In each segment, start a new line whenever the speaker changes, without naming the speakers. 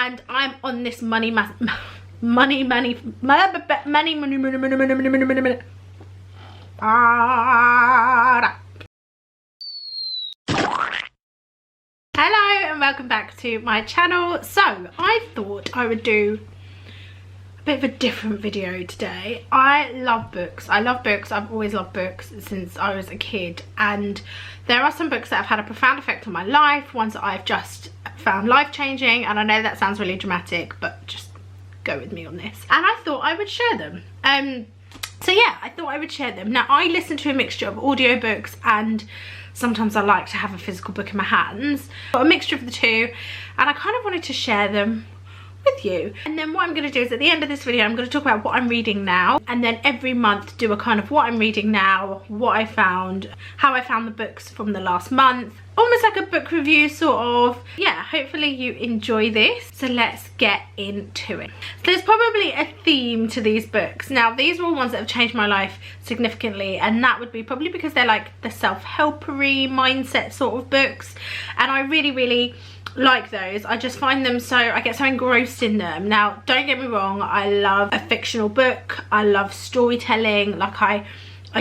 and I'm on this money. Hello and welcome back to my channel. So I thought I would do a bit of a different video today. I love books. I've always loved books since I was a kid, and there are some books that have had a profound effect on my life, ones that I've just found life-changing, and I know that sounds really dramatic, but just go with me on this. And I thought I would share them. So yeah, I thought I would share them. Now, I listen to a mixture of audiobooks and sometimes I like to have a physical book in my hands. Got a mixture of the two, and I kind of wanted to share them with you. And then what I'm going to do is at the end of this video I'm going to talk about what I'm reading now, and then every month do a kind of what I'm reading now, what I found, how I found the books from the last month, almost like a book review sort of. Yeah, hopefully you enjoy this. So let's get into it. So there's probably a theme to these books. Now, these are all ones that have changed my life significantly, and that would be probably because they're like the self-helpery mindset sort of books, and I really like those. I just find them so, I get so engrossed in them. Now, don't get me wrong, I love a fictional book, I love storytelling, like I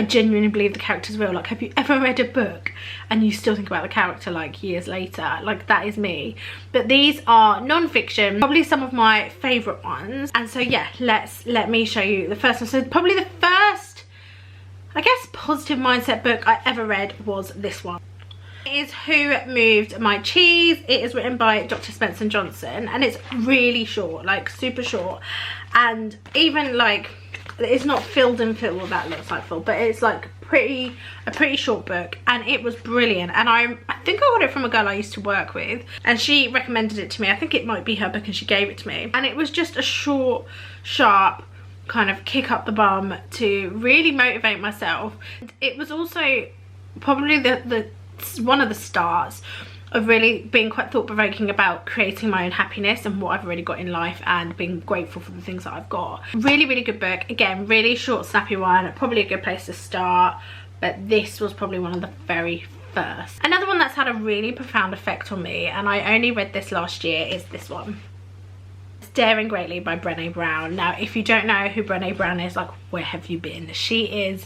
genuinely believe the character's real. Like, have you ever read a book and you still think about the character like years later? Like, that is me. But these are non-fiction, probably some of my favourite ones. And so yeah, let me show you the first one. So probably the first, I guess, positive mindset book I ever read was this one. It is Who Moved My Cheese. It is written by Dr. Spencer Johnson, and it's really short, like super short, and even like it's not filled and filled, well, that looks like full, but it's like a pretty short book, and it was brilliant. And I think I got it from a girl I used to work with, and she recommended it to me. I think it might be her book, and she gave it to me, and it was just a short, sharp kind of kick up the bum to really motivate myself. It was also probably one of the starts of really being quite thought-provoking about creating my own happiness and what I've already got in life, and being grateful for the things that I've got. Really good book. Again, really short, snappy one, probably a good place to start, but this was probably one of the very first. Another one that's had a really profound effect on me, and I only read this last year, is this one. It's Daring Greatly by Brené Brown. Now, if you don't know who Brené Brown is, like, where have you been? She is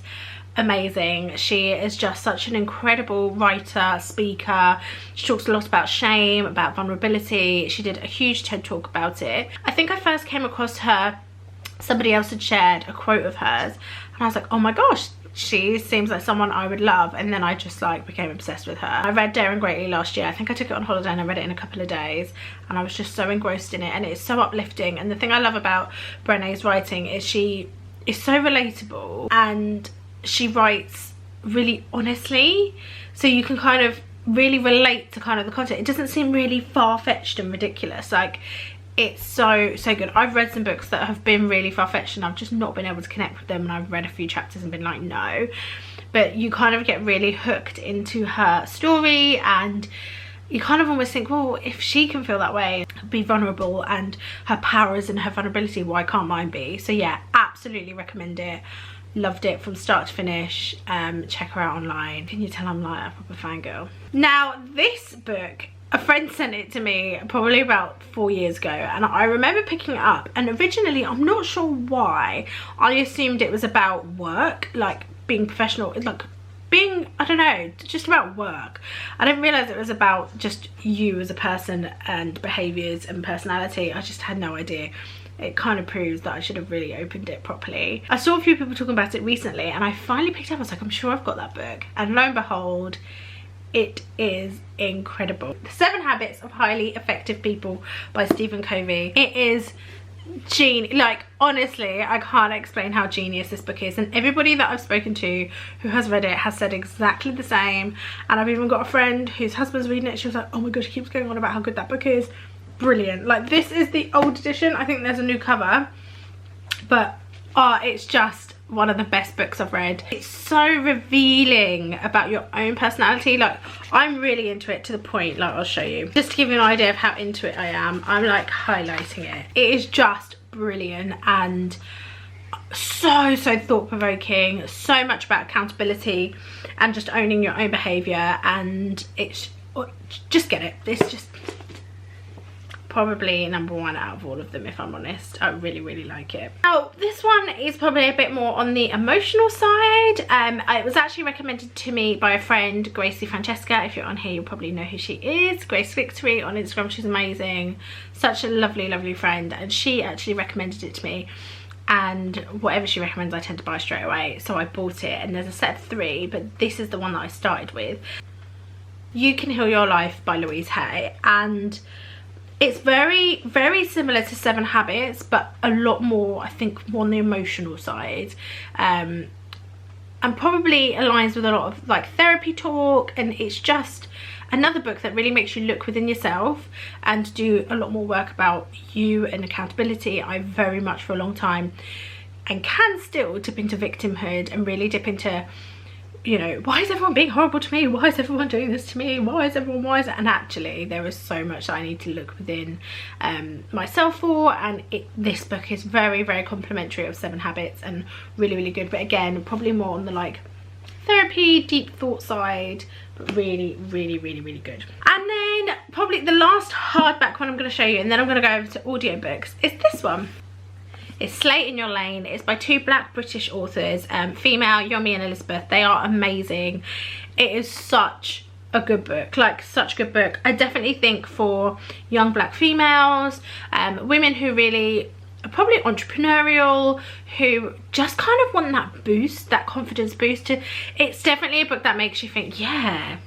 amazing. She is just such an incredible writer, speaker. She talks a lot about shame, about vulnerability. She did a huge TED talk about it. I think I first came across her, somebody else had shared a quote of hers, and I was like, oh my gosh, she seems like someone I would love. And then I just like became obsessed with her. I read Daring Greatly last year. I think I took it on holiday and I read it in a couple of days, and I was just so engrossed in it, and it's so uplifting. And the thing I love about Brené's writing is she is so relatable, and she writes really honestly, so you can kind of really relate to kind of the content. It doesn't seem really far-fetched and ridiculous. Like, it's so good. I've read some books that have been really far-fetched and I've just not been able to connect with them, and I've read a few chapters and been like, no. But you kind of get really hooked into her story, and you kind of almost think, well, if she can feel that way, be vulnerable, and her powers and her vulnerability, why can't mine be? So yeah, absolutely recommend it. Loved it from start to finish. Check her out online. Can you tell I'm like a proper fangirl? Now, this book, a friend sent it to me probably about 4 years ago, and I remember picking it up, and originally, I'm not sure why, I assumed it was about work, like being professional, like being, I don't know, just about work. I didn't realise it was about just you as a person and behaviours and personality. I just had no idea. It kind of proves that I should have really opened it properly. I saw a few people talking about it recently, and I finally picked it up. I was like, I'm sure I've got that book, and lo and behold, it is incredible. The 7 Habits of Highly Effective People by Stephen Covey. It is genius. Like, honestly, I can't explain how genius this book is, and everybody that I've spoken to who has read it has said exactly the same. And I've even got a friend whose husband's reading it. She was like, oh my gosh, she keeps going on about how good that book is. Brilliant. Like, this is the old edition. I think there's a new cover, but it's just one of the best books I've read. It's so revealing about your own personality. Like, I'm really into it to the point, like, I'll show you, just to give you an idea of how into it I am. I'm like highlighting it. It is just brilliant, and so thought-provoking, so much about accountability and just owning your own behavior. And it's just get it. It's just probably number one out of all of them, if I'm honest. I really like it. Now this one is probably a bit more on the emotional side. It was actually recommended to me by a friend, Gracie Francesca. If you're on here, you'll probably know who she is. Grace Victory on Instagram. She's amazing, such a lovely friend, and she actually recommended it to me, and whatever she recommends I tend to buy straight away. So I bought it, and there's a set of 3, but this is the one that I started with. You Can Heal Your Life by Louise Hay, and it's very similar to 7 Habits, but a lot more, I think, more on the emotional side, and probably aligns with a lot of like therapy talk. And it's just another book that really makes you look within yourself and do a lot more work about you and accountability. I very much, for a long time, and can still, dip into victimhood and really dip into, you know, why is everyone being horrible to me? Why is everyone doing this to me? Why is everyone, why is it? And actually there is so much that I need to look within myself for, and this book is very complimentary of 7 Habits and really good, but again probably more on the like therapy, deep thought side, but really good. And then probably the last hardback one I'm going to show you, and then I'm going to go over to audiobooks, is this one. It's Slate in Your Lane. It's by 2 black British authors, female, Yomi and Elizabeth. They are amazing. It is such a good book, like such a good book. I definitely think for young black females, women who really are probably entrepreneurial, who just kind of want that boost, that confidence boost. It's definitely a book that makes you think, yeah,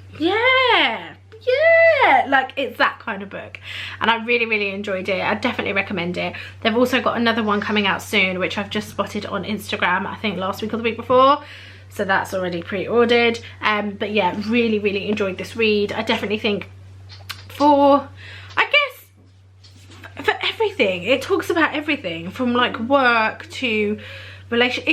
like it's that kind of book, and I really enjoyed it. I definitely recommend it. They've also got another one coming out soon, which I've just spotted on Instagram, I think last week or the week before, so that's already pre-ordered. But yeah, really enjoyed this read. I definitely think for, I guess, for everything, it talks about everything from like work to relationship.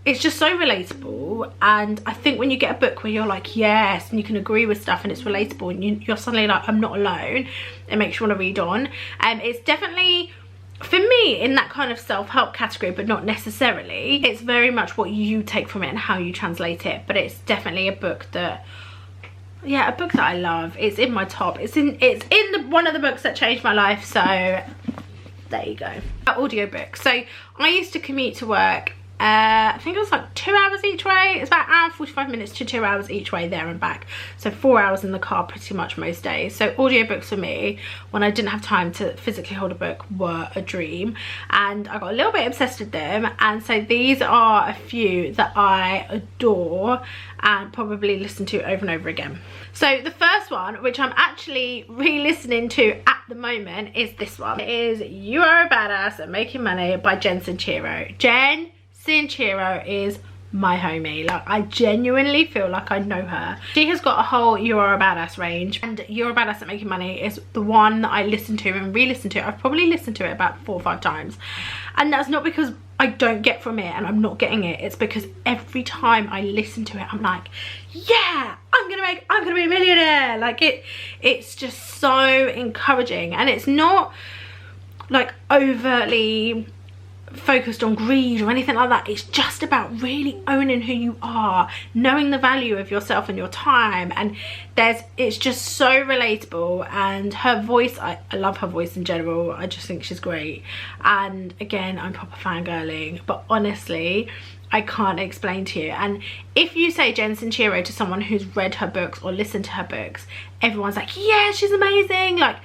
It's just so relatable, and I think when you get a book where you're like yes, and you can agree with stuff and it's relatable, and you're suddenly like, I'm not alone, it makes you want to read on. It's definitely, for me, in that kind of self-help category, but not necessarily. It's very much what you take from it and how you translate it, but it's definitely a book that, yeah, a book that I love. It's in my top, it's in one of the books that changed my life, so there you go. Audiobooks. So I used to commute to work, I think it was like 2 hours each way. It's about an hour 45 minutes to 2 hours each way there and back, so 4 hours in the car pretty much most days. So audiobooks for me, when I didn't have time to physically hold a book, were a dream, and I got a little bit obsessed with them. And so these are a few that I adore and probably listen to over and over again. So the first one, which I'm actually re-listening to at the moment, is this one. It is You Are a Badass at Making Money by Jen Sincero. Jen Sincero is my homie. Like, I genuinely feel like I know her. She has got a whole You Are a Badass range, and You Are a Badass at Making Money is the one that I listen to and re-listen to. I've probably listened to it about 4 or 5 times, and that's not because I don't get from it and I'm not getting it. It's because every time I listen to it, I'm like, yeah, I'm gonna be a millionaire. Like it's just so encouraging, and it's not like overtly focused on greed or anything like that. It's just about really owning who you are, knowing the value of yourself and your time, and it's just so relatable. And her voice, I love her voice in general. I just think she's great, and again, I'm proper fangirling, but honestly I can't explain to you. And if you say Jen Sincero to someone who's read her books or listened to her books, everyone's like, yeah, she's amazing. Like,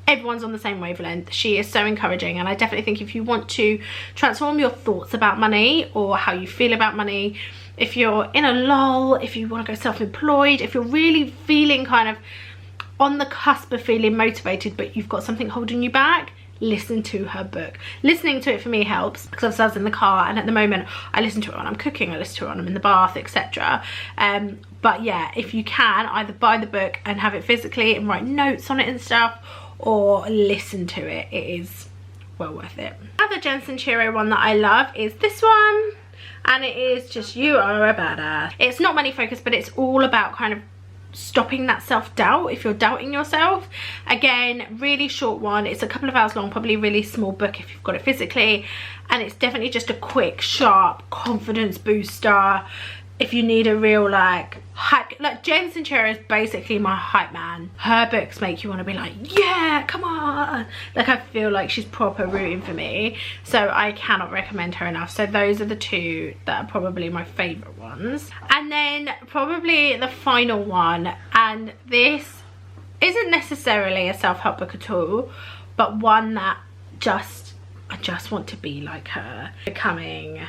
everyone's on the same wavelength. She is so encouraging, and I definitely think if you want to transform your thoughts about money or how you feel about money, if you're in a lull, if you want to go self-employed, if you're really feeling kind of on the cusp of feeling motivated but you've got something holding you back, listen to her book. Listening to it for me helps because I was in the car, and at the moment I listen to it when I'm cooking, I listen to it when I'm in the bath, etc. But yeah, if you can, either buy the book and have it physically and write notes on it and stuff, or listen to it. It is well worth it. Another Jen Sincero one that I love is this one, and it is just You Are a Badass. It's not money focused, but it's all about kind of stopping that self-doubt if you're doubting yourself. Again, really short one. It's a couple of hours long, probably a really small book if you've got it physically, and it's definitely just a quick, sharp confidence booster. if you need a real like hype, like Jen Sincero is basically my hype man. Her books make you want to be like, yeah, come on. Like I feel like she's proper rooting for me, so I cannot recommend her enough. So those are the two that are probably my favorite ones. And then probably the final one, and this isn't necessarily a self-help book at all, but one that I just want to be like her. Becoming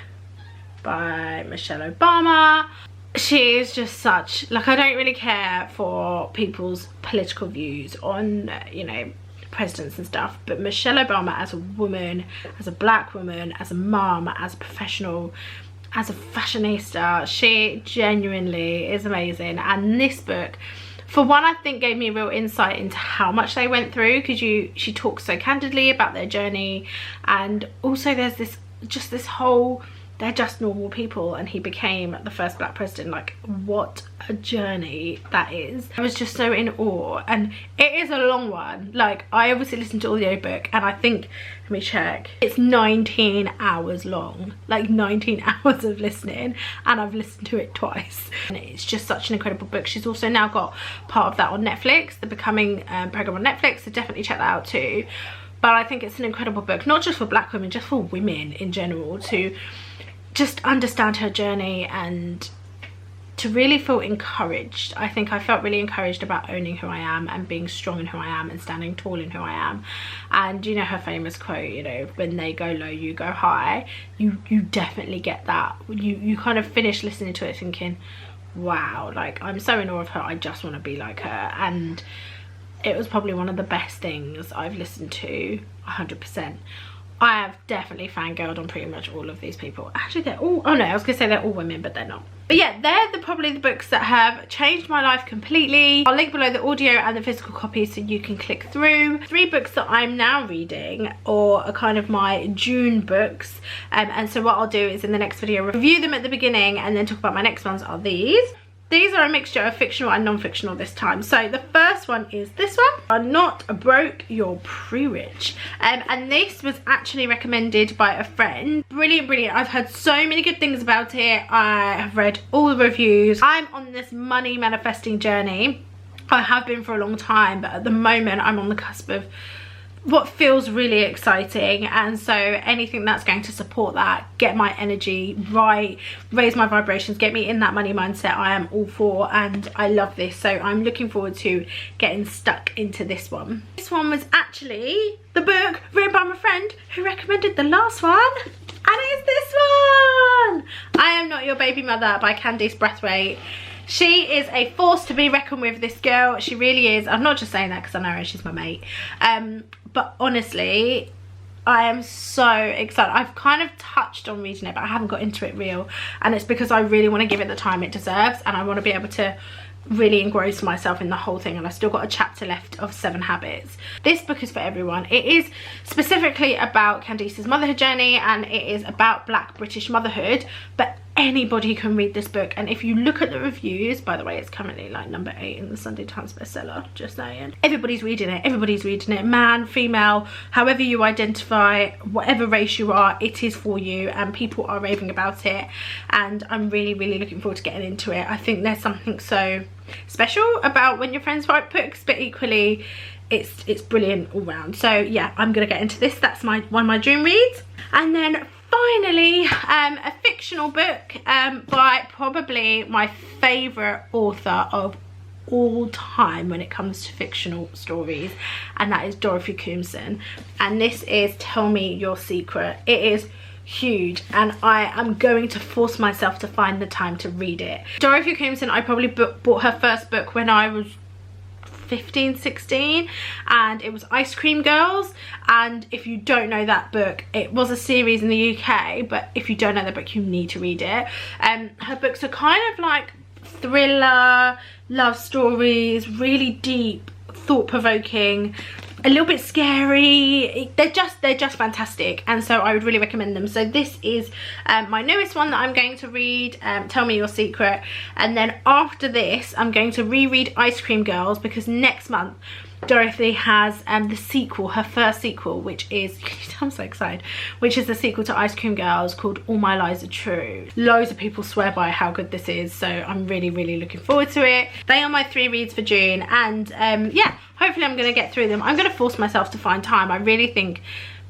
by Michelle Obama. She is just such, like, I don't really care for people's political views on, you know, presidents and stuff, but Michelle Obama as a woman, as a black woman, as a mom, as a professional, as a fashionista, she genuinely is amazing. And this book, for one, I think gave me real insight into how much they went through, because she talks so candidly about their journey, and also there's this whole, they're just normal people and he became the first black president. Like, what a journey that is. I was just so in awe, and it is a long one. Like, I obviously listened to audiobook, and I think, let me check, it's 19 hours long, like 19 hours of listening, and I've listened to it twice. And it's just such an incredible book. She's also now got part of that on Netflix, the Becoming program on Netflix, so definitely check that out too. But I think it's an incredible book, not just for black women, just for women in general, to just understand her journey and to really feel encouraged. I think I felt really encouraged about owning who I am and being strong in who I am and standing tall in who I am. And you know her famous quote, you know, when they go low you go high. You definitely get that. You kind of finish listening to it thinking, wow, like I'm so in awe of her, I just want to be like her. And it was probably one of the best things I've listened to, 100%. I have definitely fangirled on pretty much all of these people. Actually, they're all, oh no, I was gonna say they're all women, but they're not. But yeah, they're probably the books that have changed my life completely. I'll link below the audio and the physical copies so you can click through. 3 books that I'm now reading, or are kind of my June books. And so what I'll do is in the next video, review them at the beginning and then talk about my next ones, are these. These are a mixture of fictional and non-fictional this time. So the first one is this one, Are Not Broke, You're Pre-Rich. And this was actually recommended by a friend. Brilliant, brilliant. I've heard so many good things about it. I have read all the reviews. I'm on this money manifesting journey. I have been for a long time, but at the moment I'm on the cusp of what feels really exciting, and so anything that's going to support that, get my energy right, raise my vibrations, get me in that money mindset, I am all for. And I love this, so I'm looking forward to getting stuck into this one. This one was actually the book written by my friend who recommended the last one, and it's this one, I Am Not Your Baby Mother by Candice Brathwaite. She is a force to be reckoned with, this girl. She really is. I'm not just saying that because I know her, she's my mate. But honestly, I am so excited. I've kind of touched on reading it, but I haven't got into it real. And it's because I really want to give it the time it deserves. And I want to be able to really engross myself in the whole thing. And I've still got a chapter left of 7 Habits. This book is for everyone. It is specifically about Candice's motherhood journey, and it is about Black British motherhood. But anybody can read this book, and if you look at the reviews, by the way, it's currently like number 8 in the Sunday Times bestseller, just saying. Everybody's reading it, everybody's reading it, man, female, however you identify, whatever race you are, it is for you, and people are raving about it. And I'm really, really looking forward to getting into it. I think there's something so special about when your friends write books, but equally it's brilliant all round. So yeah, I'm gonna get into this. That's one of my June reads. And then finally, a fictional book by probably my favourite author of all time when it comes to fictional stories, and that is Dorothy Comson. And this is Tell Me Your Secret. It is huge, and I am going to force myself to find the time to read it. Dorothy Comson, I probably bought her first book when I was 15, 16, and it was Ice Cream Girls. And if you don't know that book, it was a series in the UK, but if you don't know the book, you need to read it. Her books are kind of like thriller, love stories, really deep, thought-provoking, a little bit scary. They're just fantastic, and so I would really recommend them. So this is my newest one that I'm going to read, Tell Me Your Secret. And then after this, I'm going to reread Ice Cream Girls, because next month Dorothy has the sequel, her first sequel, which is, I'm so excited, which is the sequel to Ice Cream Girls, called All My Lies Are True. Loads of people swear by how good this is, so I'm really looking forward to it. They are my 3 reads for June, and yeah, hopefully I'm going to get through them. I'm going to force myself to find time. I really think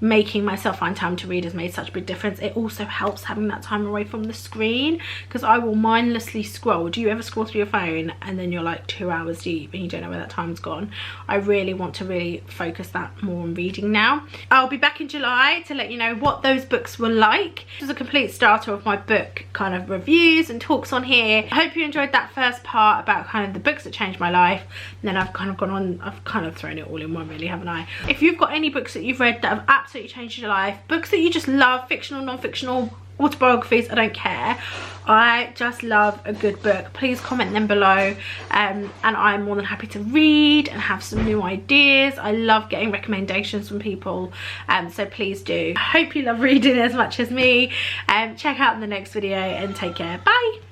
making myself find time to read has made such a big difference. It also helps having that time away from the screen, because I will mindlessly scroll. Do you ever scroll through your phone and then you're like 2 hours deep and you don't know where that time's gone? I really want to focus that more on reading now. I'll be back in July to let you know what those books were like. This is a complete starter of my book kind of reviews and talks on here. I hope you enjoyed that first part about kind of the books that changed my life, and then I've kind of gone on, I've kind of thrown it all in one really, haven't I? If you've got any books that you've read that have absolutely changed your life, books that you just love, fictional, non-fictional, autobiographies, I don't care, I just love a good book, please comment them below, and I'm more than happy to read and have some new ideas. I love getting recommendations from people, so please do. I hope you love reading as much as me. Check out the next video and take care. Bye.